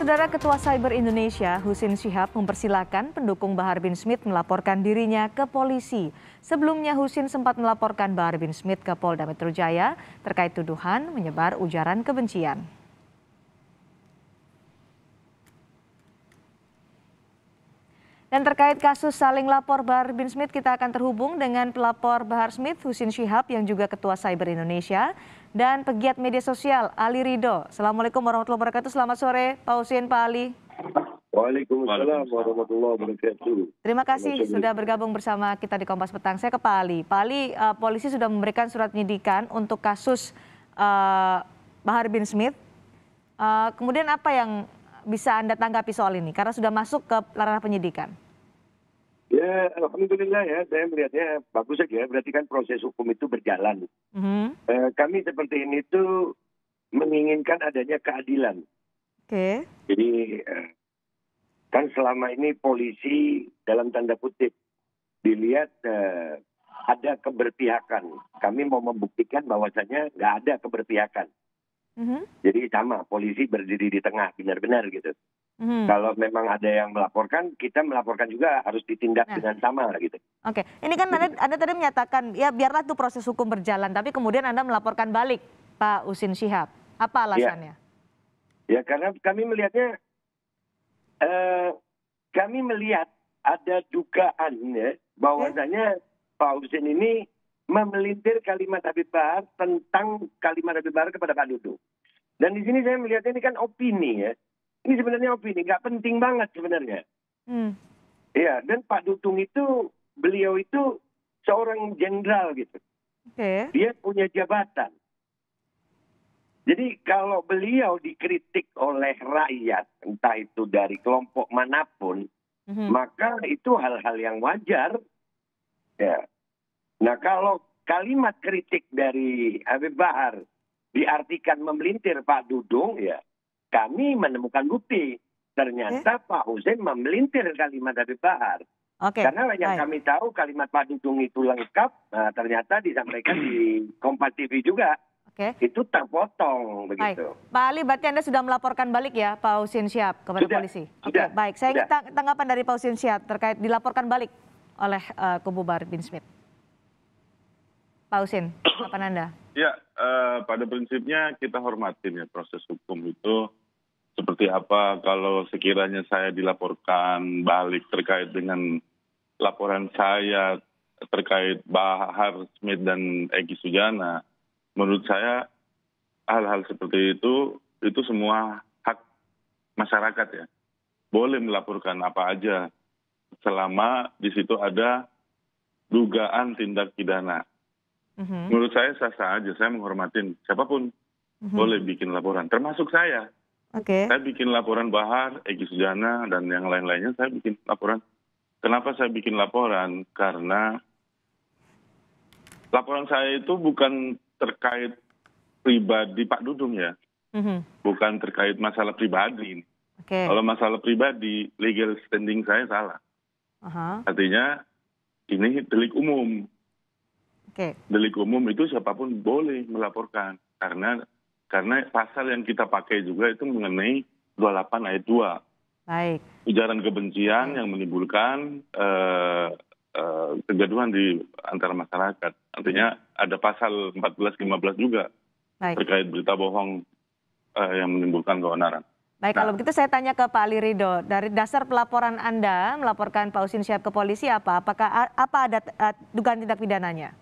Saudara Ketua Cyber Indonesia, Husin Shihab mempersilahkan pendukung Bahar bin Smith melaporkan dirinya ke polisi. Sebelumnya Husin sempat melaporkan Bahar bin Smith ke Polda Metro Jaya terkait tuduhan menyebar ujaran kebencian. Dan terkait kasus saling lapor Bahar bin Smith, kita akan terhubung dengan pelapor Bahar Smith, Husin Shihab, yang juga Ketua Cyber Indonesia, dan pegiat media sosial, Ali Ridho. Assalamualaikum warahmatullahi wabarakatuh. Selamat sore, Pak Husin, Pak Ali. Waalaikumsalam warahmatullahi wabarakatuh. Terima kasih sudah bergabung bersama kita di Kompas Petang. Saya ke Pak Ali. Pak Ali, polisi sudah memberikan surat penyidikan untuk kasus Bahar bin Smith. Kemudian apa yang bisa Anda tanggapi soal ini? Karena sudah masuk ke ranah penyidikan. Ya, alhamdulillah ya, saya melihatnya bagus saja. Berarti kan proses hukum itu berjalan. Kami seperti ini tuh menginginkan adanya keadilan. Oke. Jadi kan selama ini polisi dalam tanda kutip dilihat ada keberpihakan. Kami mau membuktikan bahwasannya nggak ada keberpihakan. Jadi sama, polisi berdiri di tengah, benar-benar gitu. Kalau memang ada yang melaporkan, kita melaporkan juga harus ditindak dengan sama gitu. Oke, ini kan Anda tadi menyatakan ya biarlah tuh proses hukum berjalan, tapi kemudian Anda melaporkan balik Pak Husin Shihab. Apa alasannya? Ya karena kami melihatnya, kami melihat ada dugaan ya bahwasanya Pak Husin ini memelintir kalimat Habib Bahar tentang kalimat Habib Bahar kepada Pak Dudung. Dan di sini saya melihatnya ini kan opini ya. Ini sebenarnya opini, nggak penting banget sebenarnya. Ya, dan Pak Dudung itu, beliau itu seorang jenderal gitu. Dia punya jabatan. Jadi kalau beliau dikritik oleh rakyat, entah itu dari kelompok manapun, maka itu hal-hal yang wajar. Ya. Nah kalau kalimat kritik dari Habib Bahar diartikan memelintir Pak Dudung, ya kami menemukan bukti. Ternyata Pak Husin memelintir kalimat Habib Bahar. Karena yang kami tahu kalimat Pak Dudung itu lengkap, nah, ternyata disampaikan di Kompas TV juga. Itu terpotong begitu. Pak Ali, berarti Anda sudah melaporkan balik ya Pak Husin Shihab kepada polisi? Baik. Saya ingin tanggapan dari Pak Husin Shihab terkait dilaporkan balik oleh kubu Bahar bin Smith. Pak Husin, tanggapan Anda? Ya, pada prinsipnya kita hormatin ya proses hukum itu seperti apa. Kalau sekiranya saya dilaporkan balik terkait dengan laporan saya terkait Bahar Smith dan Egy Sujana, menurut saya hal-hal seperti itu semua hak masyarakat ya. Boleh melaporkan apa aja selama di situ ada dugaan tindak pidana. Menurut saya sah-sah aja, saya menghormatin siapapun boleh bikin laporan, termasuk saya. Saya bikin laporan Bahar, Egy Sujana, dan yang lain-lainnya saya bikin laporan. Kenapa saya bikin laporan? Karena laporan saya itu bukan terkait pribadi Pak Dudung ya. Bukan terkait masalah pribadi. Kalau masalah pribadi, legal standing saya salah. Artinya ini delik umum. Delik umum itu siapapun boleh melaporkan. Karena pasal yang kita pakai juga itu mengenai 28 ayat 2. Ujaran kebencian yang menimbulkan kegaduhan di antara masyarakat. Artinya ada pasal 14-15 juga terkait berita bohong yang menimbulkan keonaran. Baik, kalau begitu saya tanya ke Pak Ali Ridho. Dari dasar pelaporan Anda melaporkan Pak Husin Shihab ke polisi apakah ada dugaan tindak pidananya?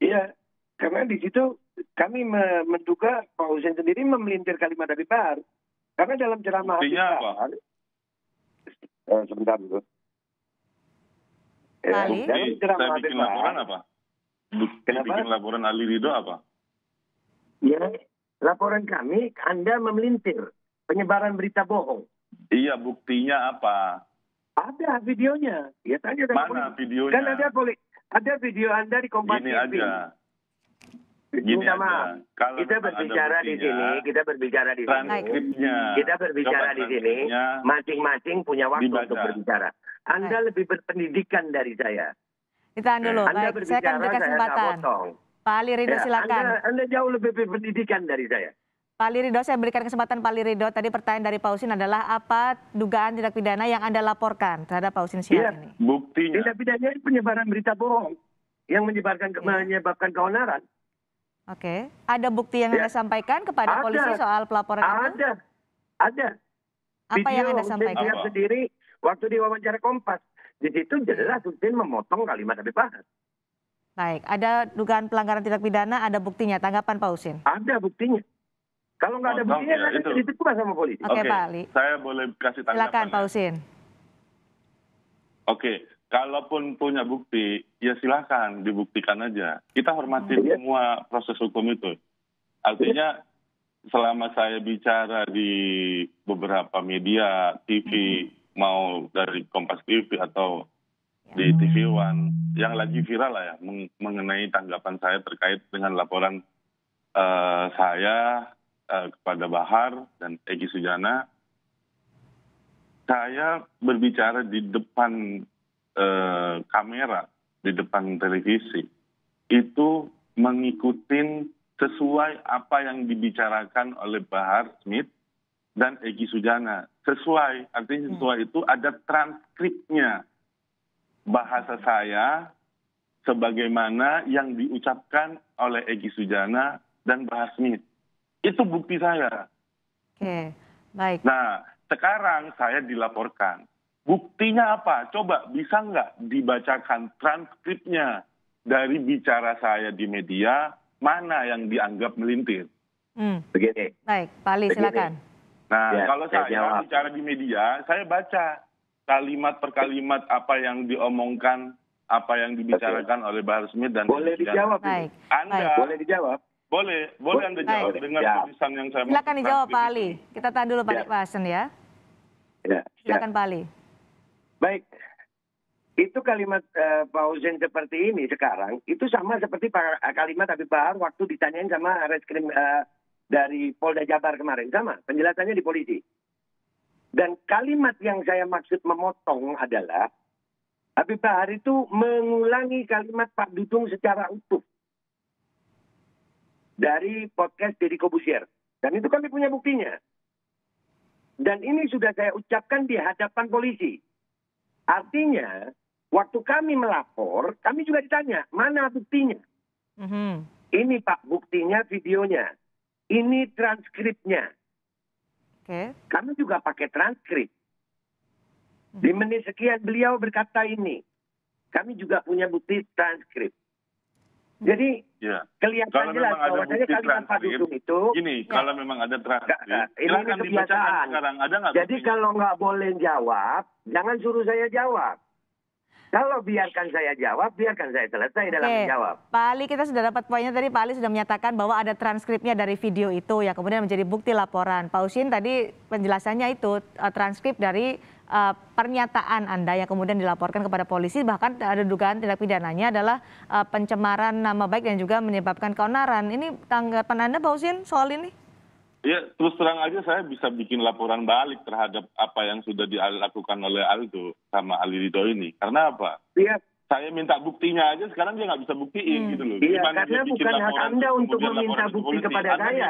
Iya, karena di situ kami menduga Pak Husin sendiri memelintir kalimat Habib Bahar. Karena dalam ceramah Habib Bahar, sebentar dulu. Dalam ceramah saya bikin laporan apa? Bikin laporan Ali Ridho apa? Ya, laporan kami Anda memelintir penyebaran berita bohong. Iya, buktinya apa? Ada videonya. Ya, tanya mana videonya? Kan ada video Anda di Kompas TV. Gini aja. Minta maaf. Kita berbicara di sini, transkripnya. Kita berbicara di sini, masing-masing punya waktu untuk berbicara. Anda lebih berpendidikan dari saya. Ditahan dulu, baik. Saya akan beri kesempatan. Pak Ali Ridho silakan. Anda jauh lebih berpendidikan dari saya. Pak Liridho, saya berikan kesempatan Pak Liridho. Tadi pertanyaan dari Pak Husin adalah apa dugaan tindak pidana yang Anda laporkan terhadap Pak Husin Syihab ini? Buktinya. Tindak pidana penyebaran berita bohong yang menyebabkan keonaran. Oke. Ada bukti yang Anda sampaikan kepada polisi soal pelaporan itu? Ada. Apa yang Anda sampaikan? Video sendiri waktu diwawancara Kompas. Di situ jelas Husin memotong kalimat Habib Bahar. Baik, ada dugaan pelanggaran tindak pidana, ada buktinya. Tanggapan Pak Husin? Ada buktinya. Kalau nggak ada buktinya, nanti ditegur sama polisi. Oke, Pak Ali. Saya boleh kasih tanggapan. Silakan, Pak Husin. Oke, kalaupun punya bukti, ya silakan dibuktikan aja. Kita hormatin semua proses hukum itu. Artinya, selama saya bicara di beberapa media, TV, mau dari Kompas TV atau di TV One, yang lagi viral lah ya, mengenai tanggapan saya terkait dengan laporan saya kepada Bahar dan Egy Sujana, saya berbicara di depan kamera, di depan televisi, itu mengikuti sesuai apa yang dibicarakan oleh Bahar Smith dan Egy Sujana. Sesuai, artinya sesuai itu ada transkripnya. Bahasa saya sebagaimana yang diucapkan oleh Egy Sujana dan Bahar Smith. Itu bukti saya. Oke, baik. Nah, sekarang saya dilaporkan. Buktinya apa? Coba bisa nggak dibacakan transkripnya dari bicara saya di media, mana yang dianggap melintir? Begini. Baik, Pak Ali, silakan. Nah, kalau saya bicara di media, saya baca kalimat per kalimat apa yang diomongkan, apa yang dibicarakan oleh Bahar Smith dan boleh dijawab. Baik. Anda boleh dijawab. Boleh Anda jawab dengan tulisan yang saya silakan dijawab Pak Ali. Kita tahan dulu Pak Hasan ya. Silakan Pak Ali. Baik. Itu kalimat Pak Husin seperti ini sekarang, itu sama seperti kalimat Habib Bahar waktu ditanyain sama reskrim dari Polda Jabar kemarin. Sama, penjelasannya di polisi. Dan kalimat yang saya maksud memotong adalah Habib Bahar itu mengulangi kalimat Pak Dudung secara utuh dari podcast Deddy Kobusier. Dan itu kami punya buktinya. Dan ini sudah saya ucapkan di hadapan polisi. Artinya, waktu kami melapor, kami juga ditanya, mana buktinya? Ini Pak buktinya, videonya. Ini transkripnya. Kami juga pakai transkrip. Di menit sekian beliau berkata ini. Kami juga punya bukti transkrip. Jadi kelihatan jelas bahwasanya kalimat Pak Dudung itu. Gini, kalau memang ada transkrip, ini kebiasaan. Sekarang ada nggak? Jadi kalau nggak boleh jawab, jangan suruh saya jawab. Kalau biarkan saya jawab, biarkan saya selesai dalam menjawab. Pak Ali, kita sudah dapat poinnya tadi. Pak Ali sudah menyatakan bahwa ada transkripnya dari video itu yang kemudian menjadi bukti laporan. Pak Husin tadi penjelasannya itu transkrip dari pernyataan Anda yang kemudian dilaporkan kepada polisi, bahkan ada dugaan tindak pidananya adalah pencemaran nama baik dan juga menyebabkan keonaran. Ini tanggapan Anda Pak Husin soal ini? Ya, terus terang aja saya bisa bikin laporan balik terhadap apa yang sudah dilakukan oleh Aldo sama Ali Ridho ini. Karena apa? Iya. Saya minta buktinya aja, sekarang dia nggak bisa buktiin gitu loh. Iya, karena bukan hak Anda untuk meminta bukti kepada saya.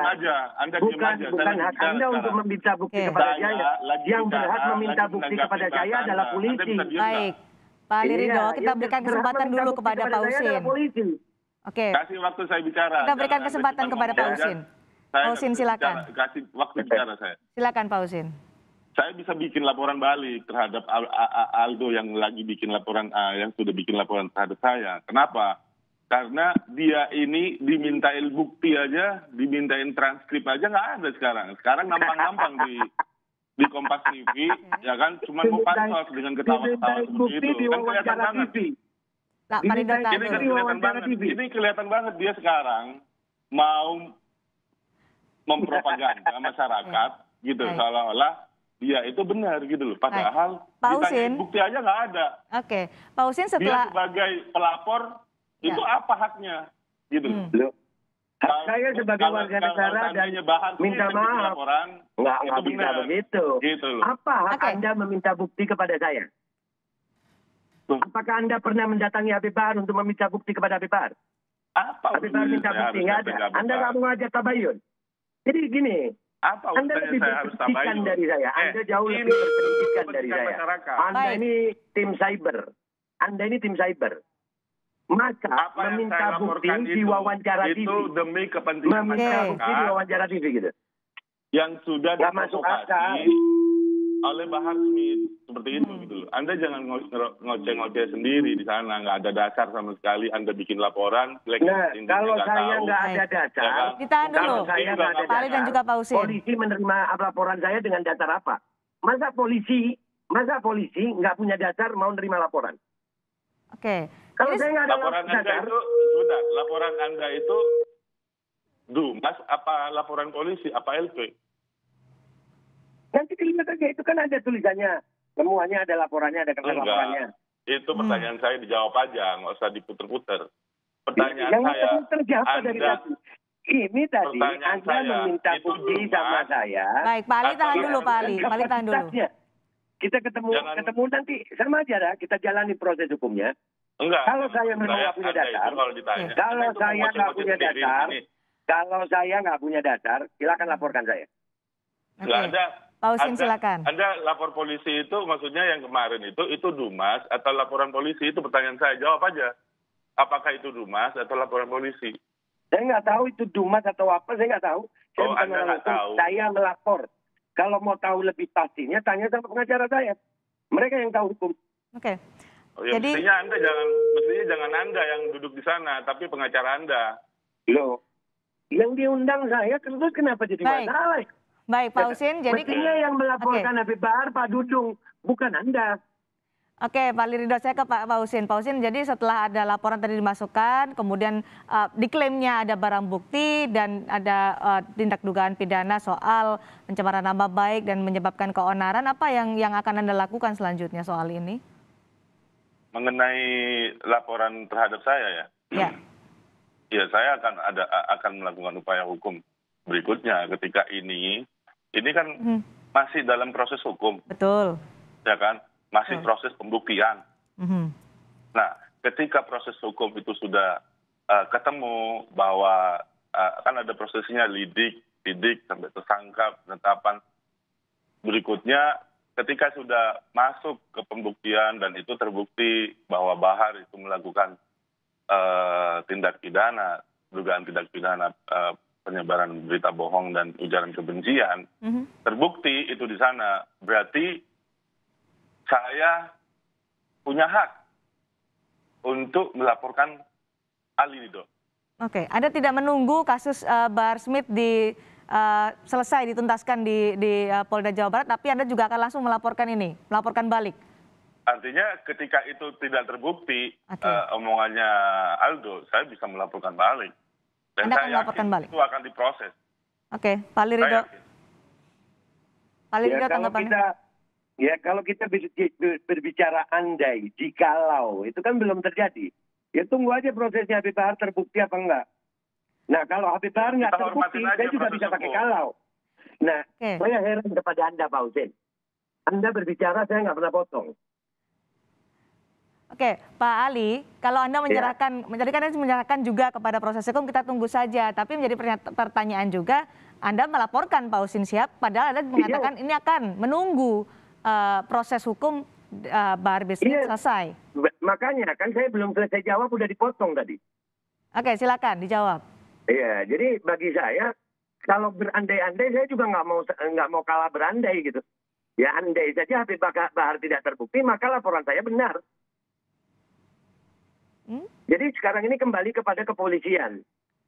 Bukan hak Anda untuk meminta bukti kepada saya. Yang berhak meminta bukti kepada saya adalah polisi. Baik, Pak Ali Ridho, kita berikan kesempatan dulu kepada Pak Husin. Oke. Kasih waktu saya bicara. Kita berikan kesempatan kepada Pak Husin. Pak Husin silakan. Kasih waktu bicara saya. Silakan Pak Husin. Saya bisa bikin laporan balik terhadap Aldo yang lagi bikin laporan, yang sudah bikin laporan terhadap saya. Kenapa? Karena dia ini dimintain bukti aja, dimintain transkrip aja nggak ada sekarang. Sekarang nampang-nampang di Kompas TV, ya kan? Cuma mau pansos dengan ketawa-ketawa seperti itu. Kan kelihatan banget. Ini kelihatan banget dia sekarang mau mempropaganda masyarakat gitu, seolah-olah dia itu benar gitu loh. Padahal ditanya bukti aja nggak ada. Oke, Pak Husin setelah dia sebagai pelapor itu apa haknya gitu loh. Saya sebagai warga negara dan minta maaf. Nggak bisa begitu. Gitu loh. Apa hak Anda meminta bukti kepada saya? Apakah Anda pernah mendatangi Habib Bahar untuk meminta bukti kepada Habib Bahar? Apa Habib Bahar minta bukti? Nggak ada. Anda nggak mau ngajak tabayun? Jadi gini, Apa Anda urusannya lebih saya harus tambahin berpendidikan dulu? dari saya. Anda jauh ini lebih berpendidikan dari kepentingan saya. masyarakat. Anda Baik. ini tim cyber. Anda ini tim cyber. Masa Apa yang meminta saya bukti laporkan di wawancara TV. itu demi kepentingan Meminta Oke. bukti di masyarakat wawancara TV gitu. yang sudah Nggak masuk akal. diprovokasi oleh Bahar Smith seperti itu gitu loh. Anda jangan ngoceh-ngoceh sendiri di sana, nggak ada dasar sama sekali. Anda bikin laporan, Nah, kalau saya nggak ada ya dasar, kan? Ditahan dulu. kalau saya nggak ada Pak Ali dan dasar, juga Pak Husin. polisi menerima laporan saya dengan dasar apa? Masa polisi nggak punya dasar mau nerima laporan? Oke. Kalau Ini saya nggak ada Laporan Anda dasar, itu, sudah, laporan Anda itu Dumas apa laporan polisi, apa LP? nanti dilihat aja, itu kan ada tulisannya. Semuanya ada laporannya, ada kertas laporannya. Enggak, itu pertanyaan saya dijawab aja, nggak usah diputer-puter. Pertanyaan Yang saya, terjawab dari Anda, tadi. Ini tadi pertanyaan Anda saya, meminta itu bukti Dumas. sama saya. baik, Pak Ali tahan Atau dulu, Pak Ali. Pak Ali tahan dulu. Kapasitasnya. Kita ketemu nanti sama aja dah, kita jalani proses hukumnya. enggak. Kalau saya memang nggak punya Anda dasar, itu kalau ditanya, kalau Anda itu saya mau nggak ngoceh-ngoceh punya sendiri di dasar, sini. kalau saya nggak punya dasar, silakan laporkan saya. Nggak Oke. ada. Pak Husin silakan. Anda lapor polisi itu maksudnya yang kemarin itu Dumas atau laporan polisi, itu pertanyaan saya, jawab aja. Apakah itu Dumas atau laporan polisi? Saya nggak tahu itu Dumas atau apa, saya nggak tahu. Saya Oh, bukan Anda orang nggak hukum, tahu. saya melapor. Kalau mau tahu lebih pastinya, tanya sama pengacara saya. Mereka yang tahu hukum. Oke. Oh, ya, Jadi- mestinya jangan Anda yang duduk di sana, tapi pengacara Anda. Loh, yang diundang saya terus kenapa jadi Baik. masalah? Baik, Pak Husin. Jadi Mestinya yang melaporkan Habib Bahar Pak Dudung, bukan Anda. Oke, Pak Liridho, saya ke Pak Husin. Pak Husin, jadi setelah ada laporan tadi dimasukkan, kemudian diklaimnya ada barang bukti dan ada tindak dugaan pidana soal pencemaran nama baik dan menyebabkan keonaran, apa yang akan Anda lakukan selanjutnya soal ini? Mengenai laporan terhadap saya ya, Ya, ya saya akan melakukan upaya hukum berikutnya ketika ini kan masih dalam proses hukum, betul. ya kan, masih proses pembuktian. Mhm. Nah, ketika proses hukum itu sudah ketemu bahwa kan ada prosesnya lidik sampai tersangka, penetapan. Berikutnya, ketika sudah masuk ke pembuktian dan itu terbukti bahwa Bahar itu melakukan tindak pidana, dugaan tindak pidana penyebaran berita bohong dan ujaran kebencian, terbukti itu di sana, berarti saya punya hak untuk melaporkan Ali Ridho. Oke, Anda tidak menunggu kasus Bahar Smith selesai dituntaskan di Polda Jawa Barat, tapi Anda juga akan langsung melaporkan balik. Artinya ketika itu tidak terbukti omongannya Aldo, saya bisa melaporkan balik. Dan Anda akan saya melaporkan yakin balik? itu akan diproses. Oke, Pak Liridho. Saya yakin. Pak Liridho, tanggapannya? Kalau kita berbicara andai, jikalau, itu kan belum terjadi. Ya tunggu aja prosesnya Habib Bahar terbukti apa enggak. Nah kalau Habib Bahar nggak Kita terbukti, hormatin aja saya juga proses bisa pakai hukum. kalau. Nah, Oke. saya heran kepada Anda Pak Husin. Anda berbicara, saya nggak pernah potong. Oke, Pak Ali, kalau Anda menyerahkan juga kepada proses hukum, kita tunggu saja. Tapi menjadi pertanyaan juga, Anda melaporkan Pak Husin Syihab, padahal Anda mengatakan ini akan menunggu proses hukum Bahar bin Smith selesai. Makanya kan saya belum selesai jawab, udah dipotong tadi. Oke, silakan dijawab. Iya, jadi bagi saya kalau berandai-andai saya juga nggak mau kalah berandai gitu. Ya andai saja Habib Bahar tidak terbukti, maka laporan saya benar. Jadi sekarang ini kembali kepada kepolisian.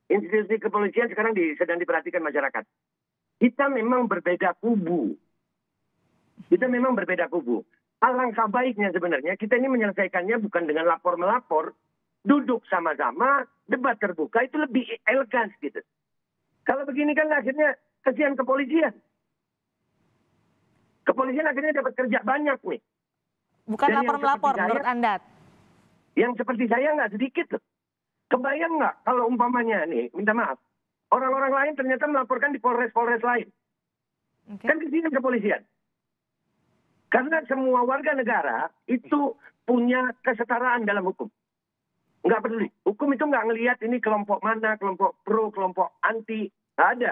Institusi kepolisian sekarang sedang diperhatikan masyarakat. Kita memang berbeda kubu. Alangkah baiknya sebenarnya kita ini menyelesaikannya bukan dengan lapor-melapor. Duduk sama-sama, debat terbuka itu lebih elegan gitu. Kalau begini kan akhirnya kesian kepolisian. Kepolisian akhirnya dapat kerja banyak nih. Bukan Dan yang lapor-melapor seperti menurut Anda? Yang seperti saya nggak sedikit loh. Kebayang nggak kalau umpamanya nih, minta maaf, orang-orang lain ternyata melaporkan di Polres-Polres lain. Oke. Kan kesian kepolisian. Karena semua warga negara itu punya kesetaraan dalam hukum. Nggak peduli. Hukum itu nggak ngelihat ini kelompok mana, kelompok pro, kelompok anti. Nggak ada.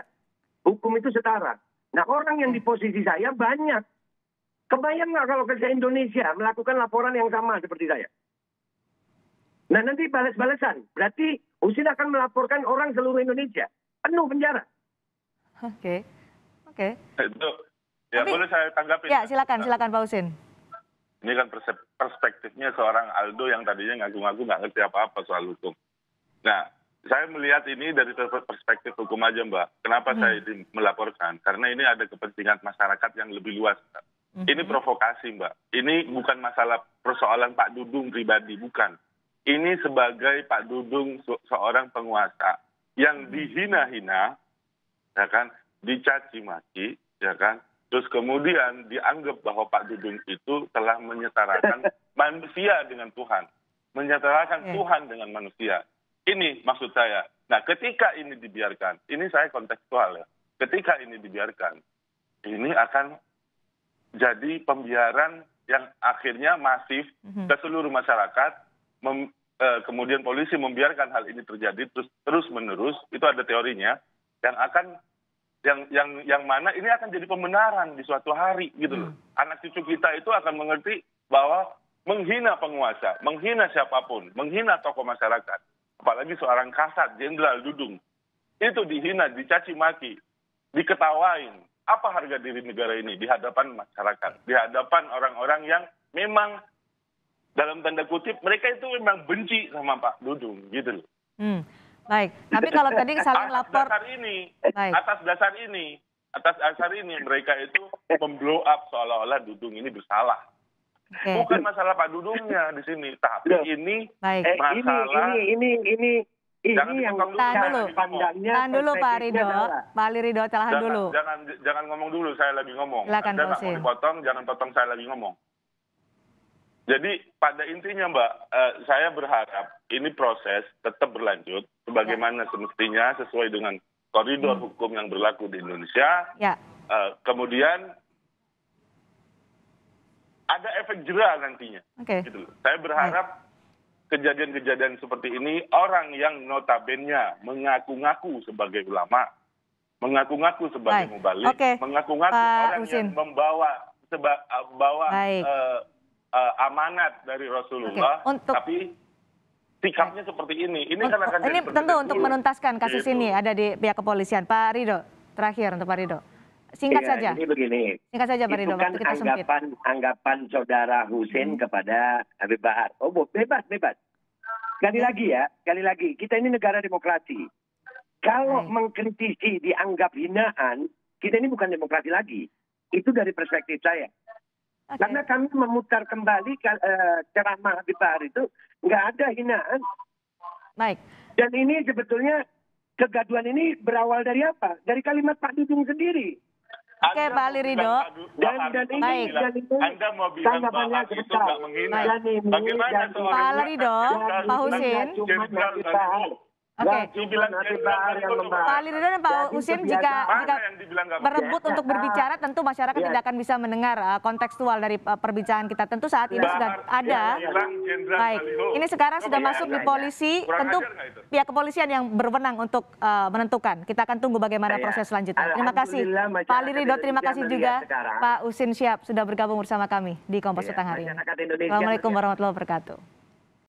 Hukum itu setara. Nah, orang yang di posisi saya banyak. Kebayang nggak kalau kerja Indonesia melakukan laporan yang sama seperti saya? Nah, nanti balas-balasan. Berarti Husin akan melaporkan orang seluruh Indonesia. Penuh penjara. Oke. Itu, ya Tapi- boleh saya tanggapi? Ya, silakan Pak Husin. Ini kan perspektifnya seorang Aldo yang tadinya ngaku-ngaku nggak ngerti apa-apa soal hukum. Nah, saya melihat ini dari perspektif hukum aja, Mbak. Kenapa saya melaporkan? Karena ini ada kepentingan masyarakat yang lebih luas, Mbak. Ini provokasi, Mbak. Ini bukan masalah persoalan Pak Dudung pribadi, bukan. Ini sebagai Pak Dudung seorang penguasa yang dihina-hina, ya kan, dicaci maki, ya kan. Terus kemudian dianggap bahwa Pak Dudung itu telah menyetarakan manusia dengan Tuhan. Menyetarakan Tuhan dengan manusia. Ini maksud saya. Nah, ketika ini dibiarkan, ini saya kontekstual ya. Ketika ini dibiarkan, ini akan jadi pembiaran yang akhirnya masif ke seluruh masyarakat. Kemudian polisi membiarkan hal ini terjadi terus menerus. Itu ada teorinya yang akan yang mana ini akan jadi pembenaran di suatu hari gitu loh. Anak cucu kita itu akan mengerti bahwa menghina penguasa, menghina siapapun, menghina tokoh masyarakat, apalagi seorang kasat Jenderal Dudung, itu dihina, dicaci maki, diketawain. Apa harga diri negara ini di hadapan masyarakat, di hadapan orang-orang yang memang dalam tanda kutip mereka itu memang benci sama Pak Dudung gitu loh. Baik, tapi kalau tadi saling lapor. Atas dasar ini mereka itu memblow up seolah-olah Dudung ini bersalah. Bukan masalah Pak Dudungnya di sini, tapi ini masalah. Ini yang tahan dulu Pak Ridho. Pak Ali Ridho, tahan dulu. Jangan ngomong dulu, saya lagi ngomong. Silakan, Anda nggak mau dipotong, jangan potong saya lagi ngomong. Jadi pada intinya Mbak, saya berharap ini proses tetap berlanjut sebagaimana semestinya sesuai dengan koridor hukum yang berlaku di Indonesia. Kemudian ada efek jera nantinya. Gitu. Saya berharap kejadian-kejadian seperti ini orang yang notabene mengaku-ngaku sebagai ulama, mengaku-ngaku sebagai mubalik, mengaku-ngaku orang yang membawa amanat dari Rasulullah, tapi sikapnya seperti ini. Ini kan akan ini tentu untuk menuntaskan kasus ini ada di pihak kepolisian. Pak Ridho, terakhir untuk Pak Ridho. Singkat saja. Ini begini. Singkat saja Pak Ridho. Itu kan anggapan saudara Husin kepada Habib Bahar. Oh, bebas. Sekali lagi, kita ini negara demokrasi. Kalau mengkritisi dianggap hinaan, kita ini bukan demokrasi lagi. Itu dari perspektif saya. Karena kami memutar kembali ceramah Habib Bahar itu nggak ada hinaan. Baik. Dan ini sebetulnya kegaduhan ini berawal dari apa? Dari kalimat Pak Dudung sendiri. Oke, Pak Ali Ridho. Dan ini Anda mau bilang bahwa itu nggak menghina. Bagaimana Pak Ali Ridho, Pak Husin. Pak Ali Ridho dan Pak Husin jika berebut untuk berbicara tentu masyarakat tidak akan bisa mendengar kontekstual dari perbincangan kita. Tentu saat ini sudah ada. Baik, ini sekarang sudah masuk di polisi. Tentu pihak kepolisian yang berwenang untuk menentukan. Kita akan tunggu bagaimana proses selanjutnya. Terima kasih Pak Ali Ridho, terima kasih juga Pak Husin Syihab sudah bergabung bersama kami di Kompas Petang hari ini. Assalamualaikum warahmatullahi wabarakatuh.